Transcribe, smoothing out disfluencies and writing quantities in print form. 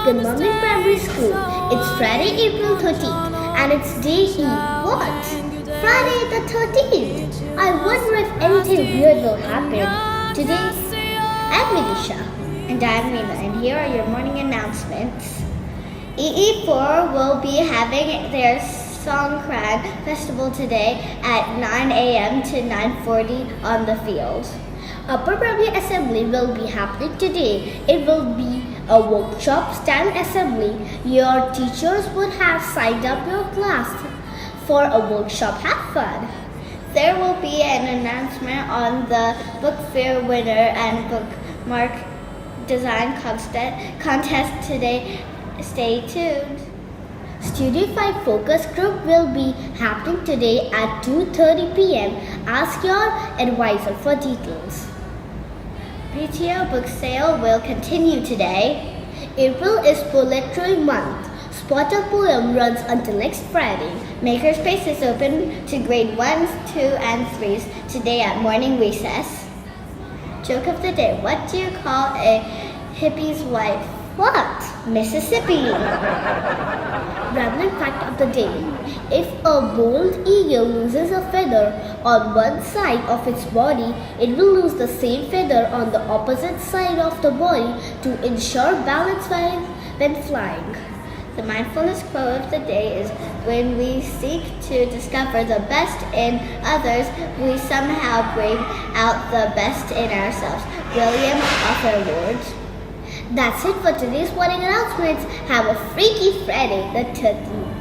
Good morning, primary school. It's Friday, April 13th, and it's day E. What? Friday the 13th. I wonder if anything weird will happen today. I'm Vidisha and I'm Mina, and here are your morning announcements. EE4 will be having their Songkran Festival today at 9 a.m. to 9:40 on the field. Upper Primary Assembly will be happening today. It will be a workshop style assembly. Your teachers would have signed up your class for a workshop. Have fun. There will be an announcement on the book fair winner and bookmark design contest today. Stay tuned. Studio 5 focus group will be happening today at 2:30 p.m. Ask your advisor for details. PTO book sale will continue today. April is Poetry Month. Spot a Poem runs until next Friday. MakerSpace is open to grade 1s, 2, and 3s today at morning recess. Joke of the day. What do you call a hippie's wife? What? Mississippi. Rambling fact of the day. If a bald eagle loses a feather on one side of its body, it will lose the same feather on the opposite side of the body to ensure balance when flying. The mindfulness quote of the day is, when we seek to discover the best in others, we somehow bring out the best in ourselves. William Arthur. That's it for today's morning announcements. Have a freaky Friday the 13th.